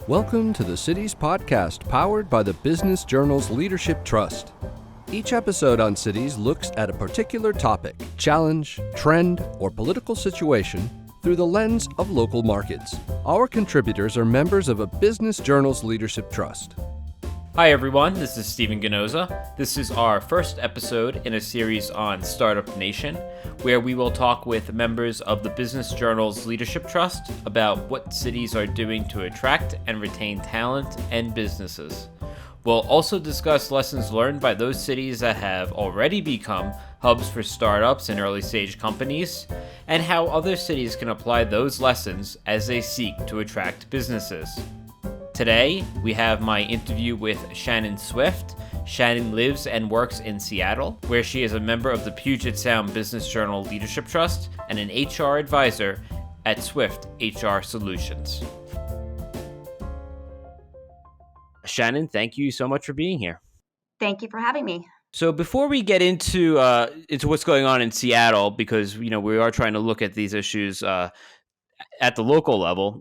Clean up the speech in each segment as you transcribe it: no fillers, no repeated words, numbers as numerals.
Welcome to the Cities podcast powered by the Business Journal's Leadership Trust. Each episode on Cities looks at a particular topic, challenge, trend, or political situation through the lens of local markets. Our contributors are members of a Business Journal's Leadership Trust. Hi everyone, this is Stephen Ganoza. This is our first episode in a series on Startup Nation, where we will talk with members of the Business Journal's Leadership Trust about what cities are doing to attract and retain talent and businesses. We'll also discuss lessons learned by those cities that have already become hubs for startups and early stage companies, and how other cities can apply those lessons as they seek to attract businesses. Today, we have my interview with Shannon Swift. Shannon lives and works in Seattle, where she is a member of the Puget Sound Business Journal Leadership Trust and an HR advisor at Swift HR Solutions. Shannon, thank you so much for being here. Thank you for having me. So before we get into what's going on in Seattle, because we are trying to look at these issues at the local level,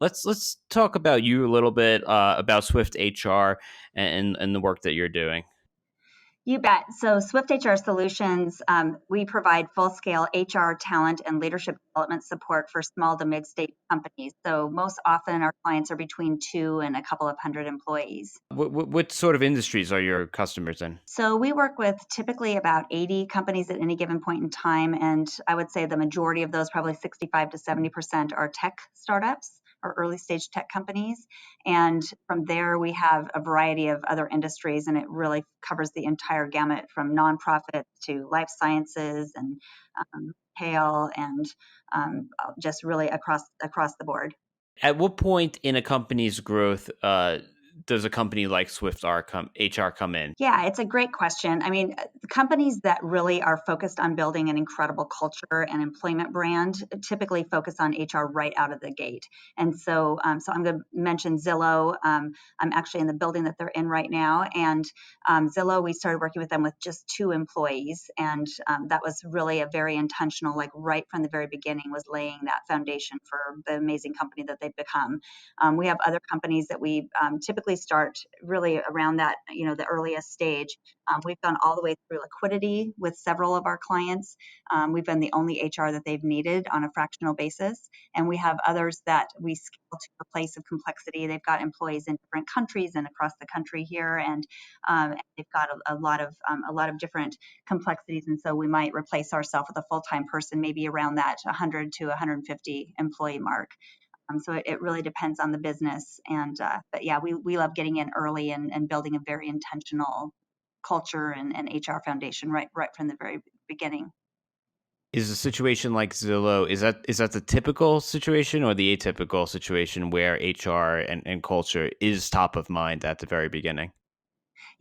let's talk about you a little bit, about Swift HR and the work that you're doing. You bet. So Swift HR Solutions, we provide full-scale HR talent and leadership development support for small to mid-stage companies. So most often our clients are between 2 and a couple of hundred employees. What sort of industries are your customers in? So we work with typically about 80 companies at any given point in time. And I would say the majority of those, probably 65 to 70%, are tech startups or early stage tech companies. And from there, we have a variety of other industries, and it really covers the entire gamut from nonprofit to life sciences and retail and just really across the board. At what point in a company's growth does a company like Swift HR come in? Yeah, it's a great question. I mean, companies that really are focused on building an incredible culture and employment brand typically focus on HR right out of the gate. And so I'm going to mention Zillow. I'm actually in the building that they're in right now. And Zillow, we started working with them with just 2 employees. And that was really a very intentional, like right from the very beginning, was laying that foundation for the amazing company that they've become. We have other companies that we typically start really around that, the earliest stage. We've gone all the way through liquidity with several of our clients. We've been the only HR that they've needed on a fractional basis. And we have others that we scale to a place of complexity. They've got employees in different countries and across the country here. And they've got a lot of different complexities. And so we might replace ourselves with a full-time person, maybe around that 100 to 150 employee mark. So it really depends on the business. But yeah, we love getting in early and building a very intentional culture and HR foundation right from the very beginning. Is a situation like Zillow, is that the typical situation or the atypical situation where HR and culture is top of mind at the very beginning?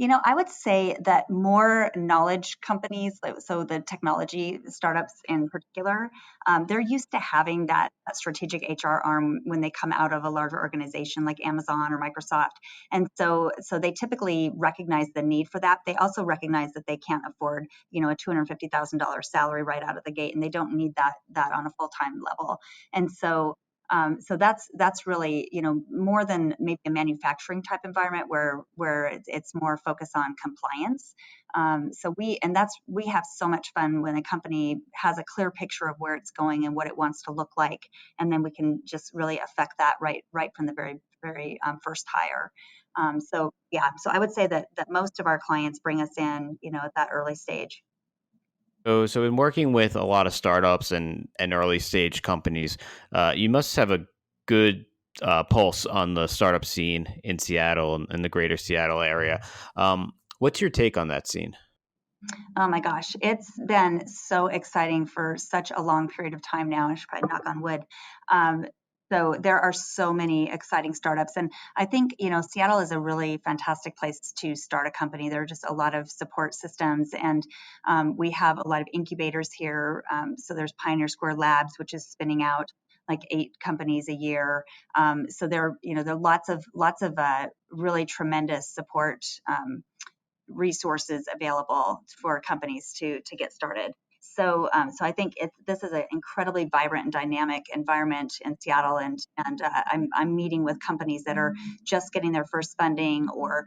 I would say that more knowledge companies, so the technology startups in particular, they're used to having that strategic HR arm when they come out of a larger organization like Amazon or Microsoft. And so they typically recognize the need for that. They also recognize that they can't afford, a $250,000 salary right out of the gate, and they don't need that on a full-time level. And so that's really, more than maybe a manufacturing type environment where it's more focused on compliance. We have so much fun when a company has a clear picture of where it's going and what it wants to look like, and then we can just really affect that right from the very very first hire. So I would say that most of our clients bring us in, at that early stage. So in working with a lot of startups and early stage companies, you must have a good pulse on the startup scene in Seattle and the greater Seattle area. What's your take on that scene? Oh my gosh, it's been so exciting for such a long period of time now. I should probably knock on wood. So there are so many exciting startups. And I think, Seattle is a really fantastic place to start a company. There are just a lot of support systems, and we have a lot of incubators here. So there's Pioneer Square Labs, which is spinning out like 8 companies a year. So there are lots of really tremendous support resources available for companies to get started. So I think this is an incredibly vibrant and dynamic environment in Seattle, and I'm meeting with companies that are just getting their first funding, or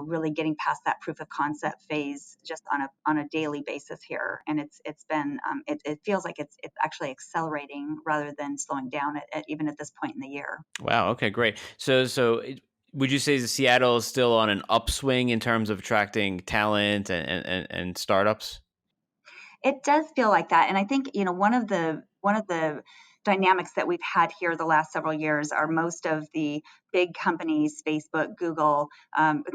really getting past that proof of concept phase just on a daily basis here. And it's been it feels like it's actually accelerating rather than slowing down even at this point in the year. Wow. Okay, great. Would you say that Seattle is still on an upswing in terms of attracting talent and startups? It does feel like that, and I think one of the dynamics that we've had here the last several years are most of the big companies, Facebook, Google,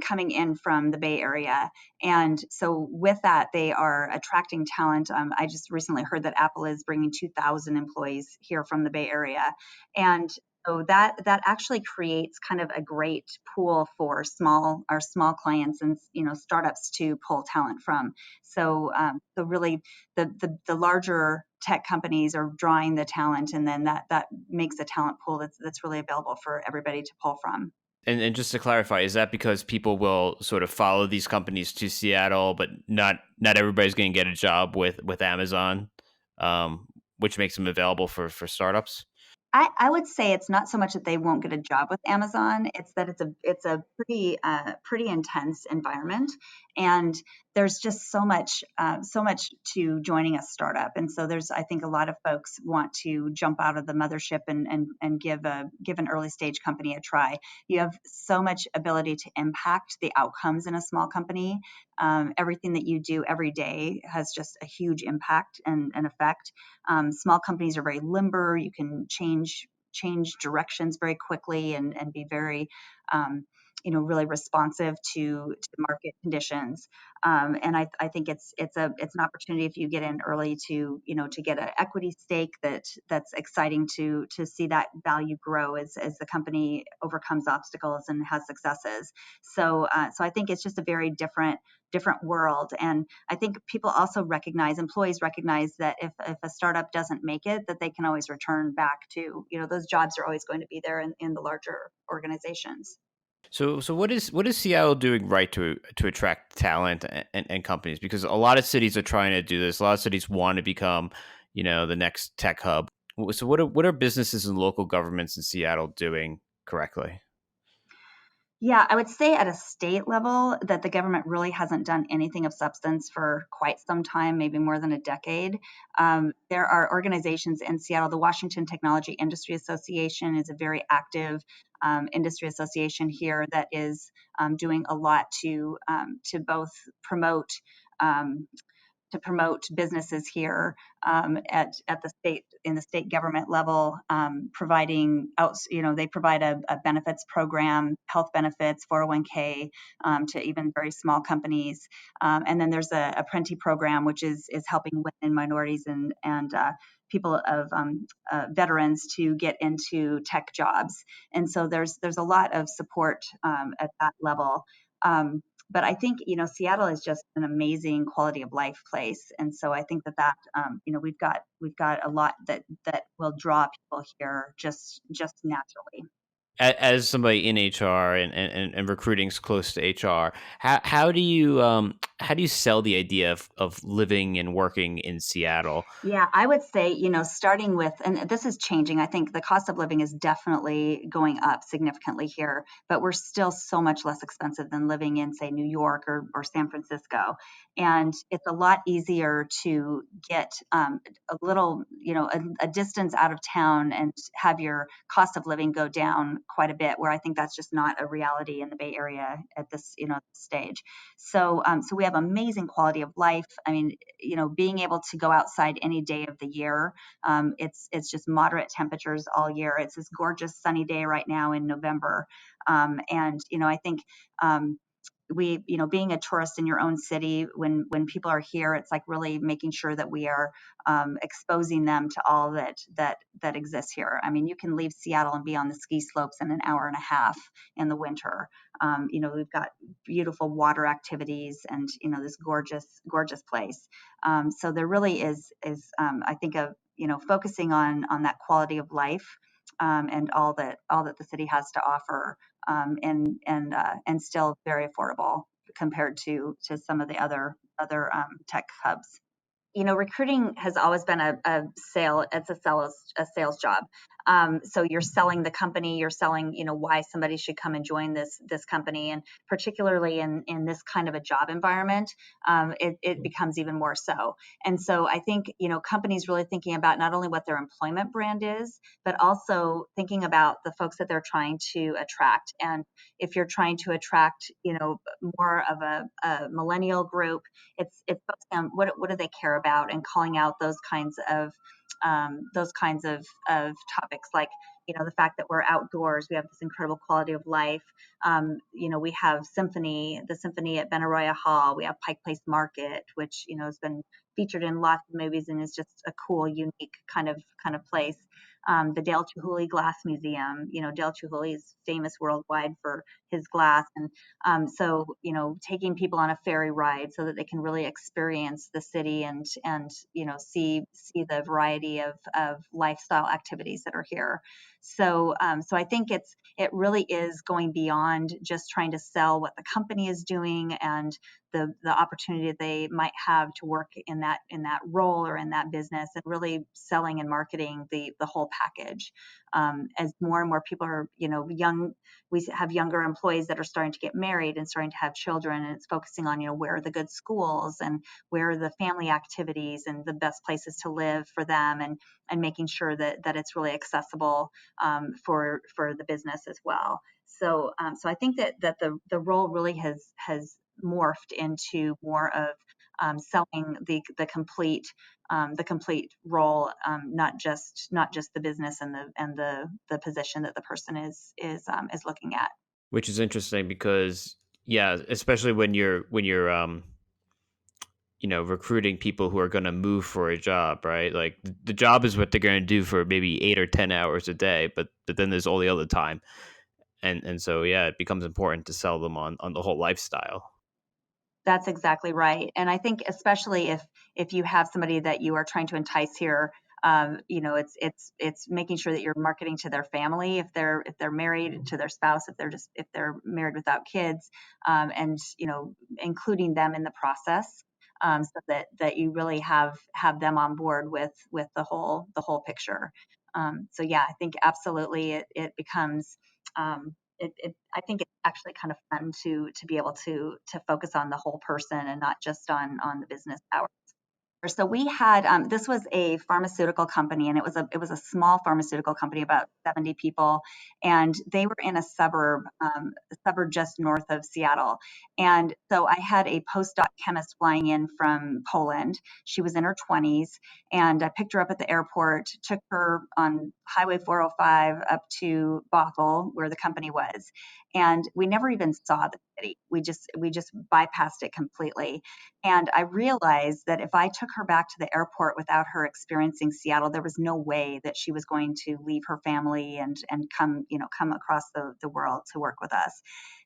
coming in from the Bay Area, and so with that, they are attracting talent. I just recently heard that Apple is bringing 2,000 employees here from the Bay Area, and so that actually creates kind of a great pool for our small clients and startups to pull talent from. So really the larger tech companies are drawing the talent, and then that makes a talent pool that's really available for everybody to pull from. And just to clarify, is that because people will sort of follow these companies to Seattle, but not everybody's going to get a job with Amazon, which makes them available for startups? I would say it's not so much that they won't get a job with Amazon. It's that it's a pretty intense environment, and there's just so much to joining a startup. And so there's I think a lot of folks want to jump out of the mothership and give an early stage company a try. You have so much ability to impact the outcomes in a small company. Everything that you do every day has just a huge impact and effect. Small companies are very limber. You can change directions very quickly and be very really responsive to market conditions. And I think it's an opportunity if you get in early to get an equity stake that's exciting to see that value grow as the company overcomes obstacles and has successes. So I think it's just a very different world. And I think employees recognize that if a startup doesn't make it, that they can always return back to, those jobs are always going to be there in the larger organizations. So what is Seattle doing right to attract talent and companies? Because a lot of cities are trying to do this. A lot of cities want to become, the next tech hub. So what are businesses and local governments in Seattle doing correctly? Yeah, I would say at a state level that the government really hasn't done anything of substance for quite some time, maybe more than a decade. There are organizations in Seattle. The Washington Technology Industry Association is a very active industry association here that is doing a lot to both promote um, businesses here at the state in the state government level, providing out. They provide a benefits program, health benefits, 401k to even very small companies, and then there's a apprentice program which is helping women and minorities and people of veterans to get into tech jobs. And so there's a lot of support at that level. But I think Seattle is just an amazing quality of life place, and so I think that we've got a lot that will draw people here just naturally. As somebody in HR and recruiting's close to HR, how do you sell the idea of living and working in Seattle? Yeah, I would say, starting with, and this is changing. I think the cost of living is definitely going up significantly here, but we're still so much less expensive than living in, say, New York or San Francisco. And it's a lot easier to get a little, a distance out of town and have your cost of living go down quite a bit, where I think that's just not a reality in the Bay Area at this, stage. So we have amazing quality of life. I mean, being able to go outside any day of the year. It's just moderate temperatures all year. It's this gorgeous sunny day right now in November, and I think being a tourist in your own city, when people are here, it's like really making sure that we are exposing them to all that exists here. I mean, you can leave Seattle and be on the ski slopes in an hour and a half in the winter. We've got beautiful water activities and this gorgeous place. So there really is I think of focusing on that quality of life, and all that the city has to offer, and still very affordable compared to some of the other tech hubs. recruiting has always been a sales job. So you're selling the company, you're selling, why somebody should come and join this company, and particularly in this kind of a job environment, it becomes even more so. And so I think, companies really thinking about not only what their employment brand is, but also thinking about the folks that they're trying to attract. And if you're trying to attract, more of a millennial group, it's focusing on what do they care about, and calling out those kinds of topics, like, the fact that we're outdoors, we have this incredible quality of life. We have the symphony at Benaroya Hall, we have Pike Place Market, which has been featured in lots of movies and is just a cool, unique kind of place. The Dale Chihuly Glass Museum. Dale Chihuly is famous worldwide for his glass, and so taking people on a ferry ride so that they can really experience the city, and see the variety of lifestyle activities that are here. So I think it really is going beyond just trying to sell what the company is doing, and the opportunity they might have to work in that role or in that business, and really selling and marketing the whole package. As more and more people are, young, we have younger employees that are starting to get married and starting to have children, and it's focusing on, where are the good schools, and where are the family activities and the best places to live for them, and making sure that it's really accessible, for the business as well. So I think that the role really has morphed into more of, selling the complete role, not just the business and the position that the person is looking at. Which is interesting because, yeah, especially when you're recruiting people who are going to move for a job, right? Like the job is what they're going to do for maybe 8 or 10 hours a day, but then there's all the other time, and so yeah, it becomes important to sell them on the whole lifestyle. That's exactly right. And I think especially if you have somebody that you are trying to entice here, it's making sure that you're marketing to their family, if they're married, to their spouse, if they're married without kids, and including them in the process, so that you really have them on board with the whole picture. So yeah, I think absolutely it becomes, I think it's actually kind of fun to be able to focus on the whole person, and not just on the business hours. So we had, this was a pharmaceutical company, and it was a small pharmaceutical company, about 70 people, and they were in a suburb just north of Seattle. And so I had a postdoc chemist flying in from Poland. She was in her 20s, and I picked her up at the airport, took her on Highway 405 up to Bothell, where the company was, and we never even saw the city. We just bypassed it completely. And I realized that if I took her back to the airport without her experiencing Seattle, there was no way that she was going to leave her family and come across the world to work with us.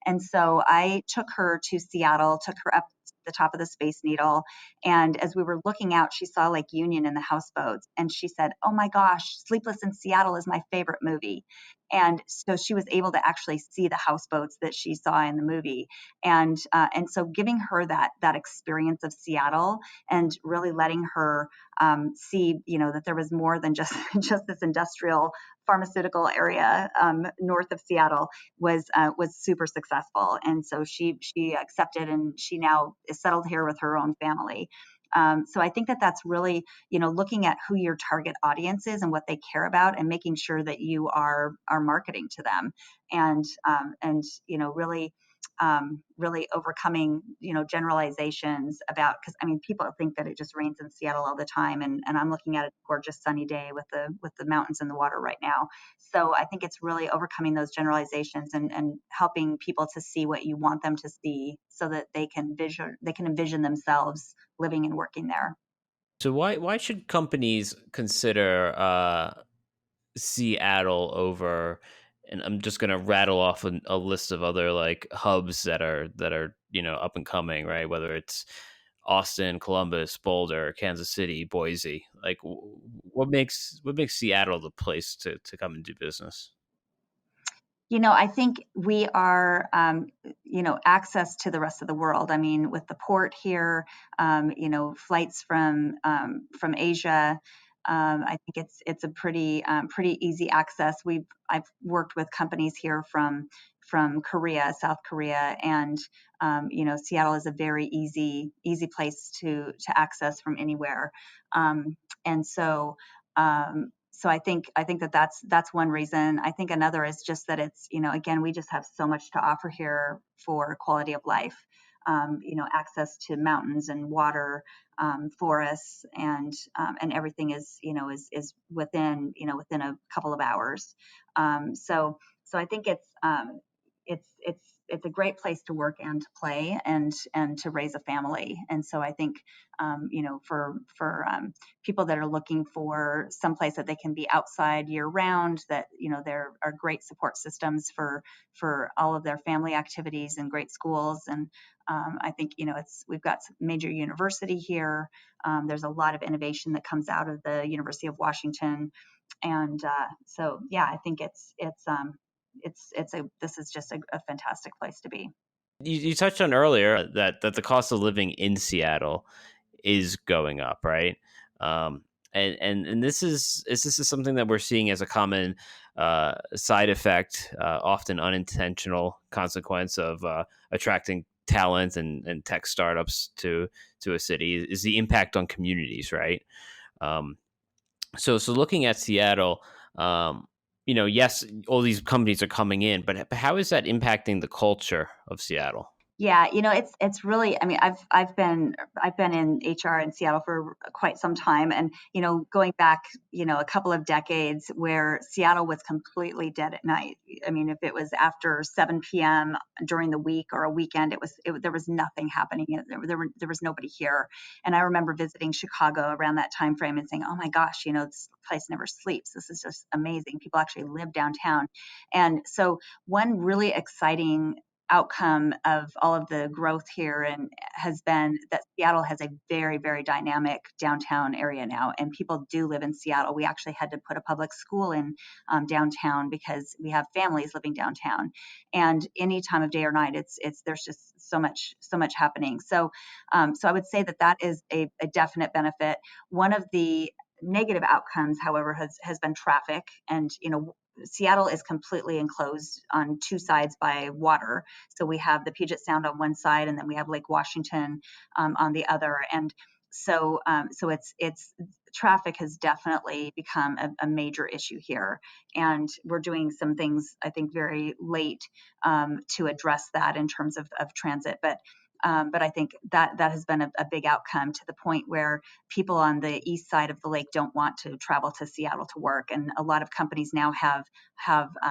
And so I took her to Seattle, took her up to the top of the Space Needle. And as we were looking out, she saw Lake Union in the houseboats. And she said, "Oh my gosh, Sleepless in Seattle is my favorite movie." And so she was able to actually see the houseboats that she saw in the movie. And so giving her that experience of Seattle, and really letting her, see, that there was more than just just this industrial pharmaceutical area, north of Seattle, was super successful. And so she accepted, and she now is settled here with her own family. So I think that that's really, looking at who your target audience is and what they care about, and making sure that you are marketing to them, and really overcoming, generalizations about, because I mean, people think that it just rains in Seattle all the time, and I'm looking at a gorgeous sunny day with the mountains and the water right now. So I think it's really overcoming those generalizations, and helping people to see what you want them to see, so that they can envision themselves living and working there. So why should companies consider Seattle over? And I'm just gonna rattle off a list of other like hubs that are up and coming, right? Whether it's Austin, Columbus, Boulder, Kansas City, Boise. Like, what makes Seattle the place to come and do business? I think we are, access to the rest of the world. I mean, with the port here, flights from Asia. I think it's a pretty easy access. I've worked with companies here from Korea, South Korea, and Seattle is a very easy place to access from anywhere. And so I think that's one reason. I think another is just that it's, again, we just have so much to offer here for quality of life. Access to mountains and water, forests, and everything is within a couple of hours. So I think it's a great place to work and to play and to raise a family. And so I think for people that are looking for some place that they can be outside year round, that there are great support systems for all of their family activities and great schools. And I think we've got some major university here. There's a lot of innovation that comes out of the University of Washington, and so yeah, I think this is just a fantastic place to be. You touched on earlier that the cost of living in Seattle is going up, right? Um, and this is something that we're seeing as a common side effect, often unintentional consequence of attracting talent and tech startups to a city is the impact on communities, right? Um, so looking at Seattle, yes, all these companies are coming in, but how is that impacting the culture of Seattle? Yeah, it's really. I mean, I've been in HR in Seattle for quite some time, and going back, a couple of decades where Seattle was completely dead at night. I mean, if it was after 7 p.m. during the week or a weekend, there was nothing happening. There was nobody here. And I remember visiting Chicago around that time frame and saying, "Oh my gosh, this place never sleeps. This is just amazing. People actually live downtown." And so one really exciting outcome of all of the growth here and has been that Seattle has a very, very dynamic downtown area now, and people do live in Seattle. We actually had to put a public school in downtown because we have families living downtown, and any time of day or night, there's just so much happening. So I would say that is a definite benefit. One of the negative outcomes, however, has been traffic, and Seattle is completely enclosed on two sides by water. So we have the Puget Sound on one side, and then we have Lake Washington on the other. And so it's traffic has definitely become a major issue here, and we're doing some things I think very late to address that in terms of transit, but I think that has been a big outcome, to the point where people on the east side of the lake don't want to travel to Seattle to work, and a lot of companies now have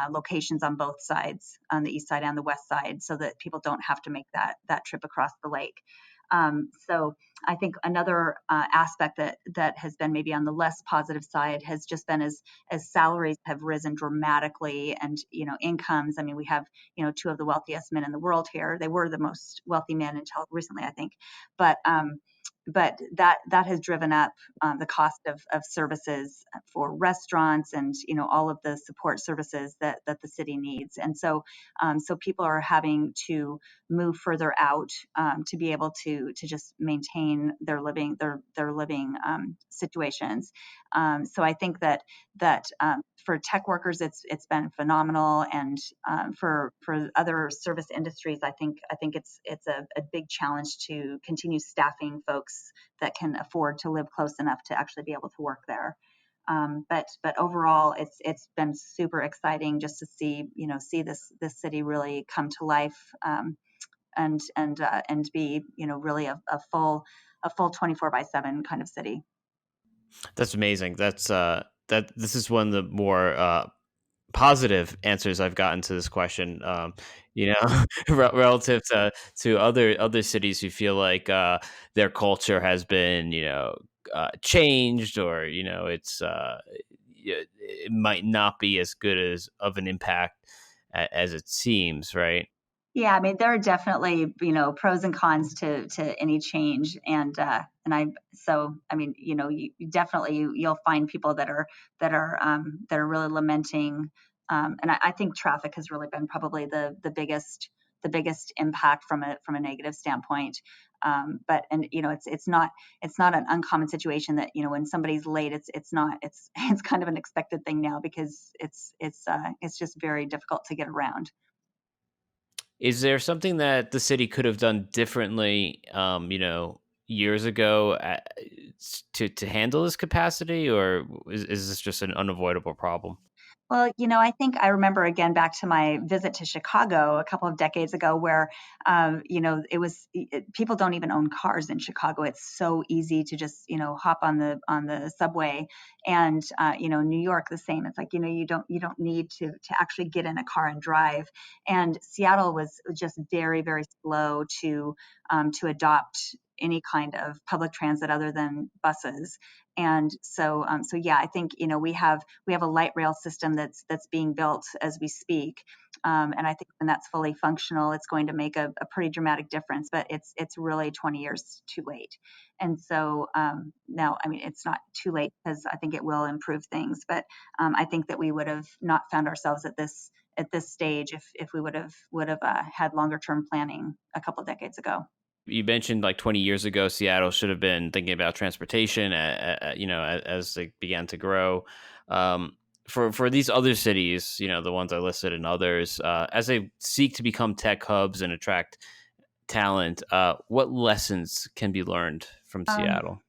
locations on both sides, on the east side and the west side, so that people don't have to make that trip across the lake. So I think another aspect that has been maybe on the less positive side has just been as salaries have risen dramatically, and incomes. I mean, we have two of the wealthiest men in the world here. They were the most wealthy men until recently, I think, but that has driven up the cost of services for restaurants, and all of the support services that the city needs. And so people are having to move further out to be able to just maintain their living situations. So I think that for tech workers, it's been phenomenal, and for other service industries, I think it's a big challenge to continue staffing folks that can afford to live close enough to actually be able to work there. But overall, it's been super exciting just to see this city really come to life, and be really a full 24/7 kind of city. That's amazing. That this is one of the more positive answers I've gotten to this question. Relative to other cities who feel like their culture has been changed, or it might not be as good as of an impact as it seems, right? Yeah, I mean, there are definitely, pros and cons to any change, I mean, you definitely you'll find people that are really lamenting and I think traffic has really been probably the biggest impact from a negative standpoint. But it's not an uncommon situation that when somebody's late, it's kind of an expected thing now, because it's just very difficult to get around. Is there something that the city could have done differently, years ago, to handle this capacity, or is this just an unavoidable problem? Well, I think I remember, again, back to my visit to Chicago a couple of decades ago, where, people don't even own cars in Chicago. It's so easy to just, hop on the subway, and, New York, the same. It's like, you don't need to actually get in a car and drive. And Seattle was just very, very slow to adopt any kind of public transit other than buses. And so yeah, I think we have a light rail system that's being built as we speak, and I think when that's fully functional, it's going to make a pretty dramatic difference. But it's really 20 years too late. And so now, I mean, it's not too late, because I think it will improve things. But I think that we would have not found ourselves at this stage if we would have had longer term planning a couple of decades ago. You mentioned like 20 years ago, Seattle should have been thinking about transportation, as they began to grow. For these other cities, the ones I listed and others, as they seek to become tech hubs and attract talent, what lessons can be learned from Seattle?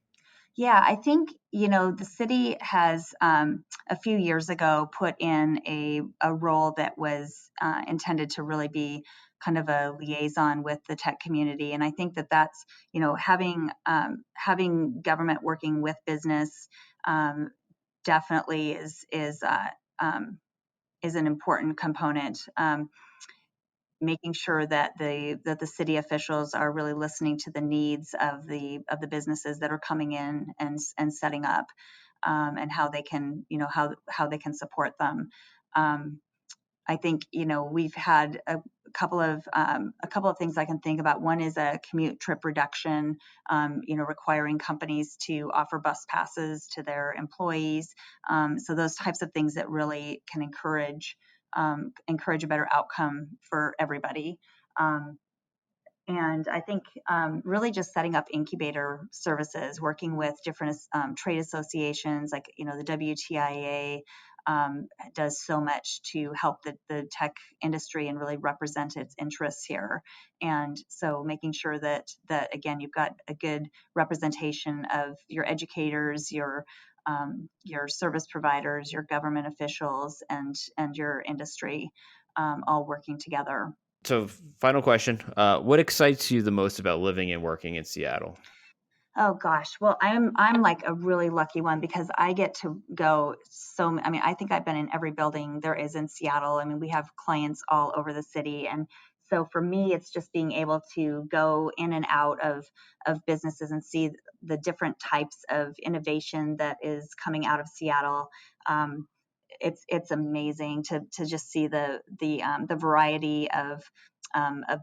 Yeah, I think, the city has, a few years ago, put in a role that was intended to really be kind of a liaison with the tech community. And I think that that's, having government working with business, definitely is an important component. Making sure that the city officials are really listening to the needs of the businesses that are coming in and setting up, and how they can how they can support them. I think we've had a couple of things I can think about. One is a commute trip reduction, requiring companies to offer bus passes to their employees. So those types of things that really can encourage a better outcome for everybody. And I think really just setting up incubator services, working with different trade associations, like the WTIA does so much to help the tech industry and really represent its interests here. And so making sure that again, you've got a good representation of your educators, your service providers, your government officials, and your industry, all working together. So, final question: what excites you the most about living and working in Seattle? Oh gosh. Well, I'm like a really lucky one, because I get to go I mean, I think I've been in every building there is in Seattle. I mean, we have clients all over the city. And so for me, it's just being able to go in and out of businesses and see the different types of innovation that is coming out of Seattle. It's amazing to just see the variety of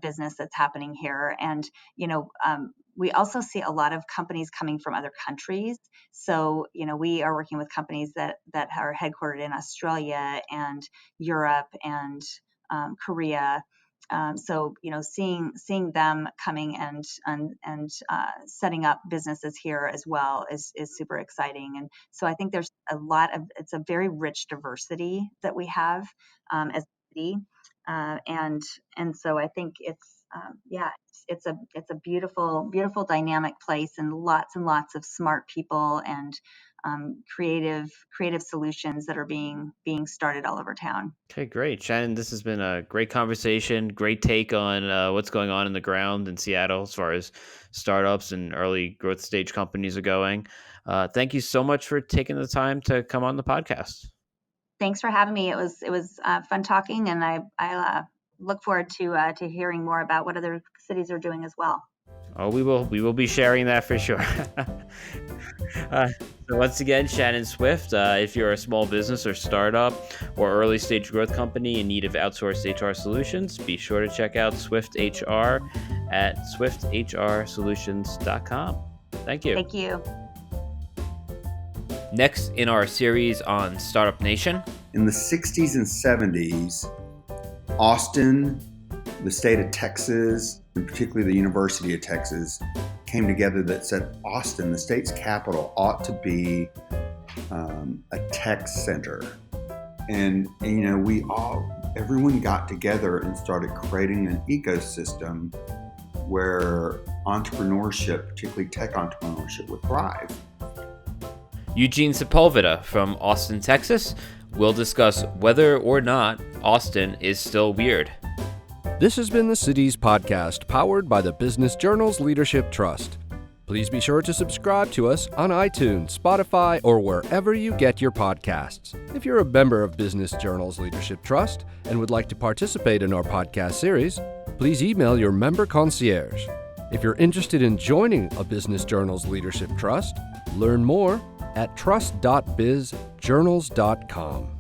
business that's happening here. And we also see a lot of companies coming from other countries. So we are working with companies that are headquartered in Australia and Europe and Korea. So seeing them coming and setting up businesses here as well is super exciting. And so I think there's it's a very rich diversity that we have as a city, and so I think it's a beautiful dynamic place, and lots of smart people and creative solutions that are being started all over town. Okay, great. Shannon, this has been a great conversation, great take on what's going on in the ground in Seattle as far as startups and early growth stage companies are going. Thank you so much for taking the time to come on the podcast. Thanks for having me. It was fun talking, and I look forward to hearing more about what other cities are doing as well. Oh, we will be sharing that for sure. So once again, Shannon Swift, if you're a small business or startup or early stage growth company in need of outsourced HR solutions, be sure to check out Swift HR at swiftHRsolutions.com. Thank you. Thank you. Next in our series on Startup Nation, In the 60s and 70s, Austin, the state of Texas, and particularly the University of Texas, came together that said Austin, the state's capital, ought to be a tech center. And everyone got together and started creating an ecosystem where entrepreneurship, particularly tech entrepreneurship, would thrive. Eugene Sepulveda from Austin, Texas, will discuss whether or not Austin is still weird. This has been the Cities Podcast, powered by the Business Journal's Leadership Trust. Please be sure to subscribe to us on iTunes, Spotify, or wherever you get your podcasts. If you're a member of Business Journal's Leadership Trust and would like to participate in our podcast series, please email your member concierge. If you're interested in joining a Business Journal's Leadership Trust, learn more at trust.bizjournals.com.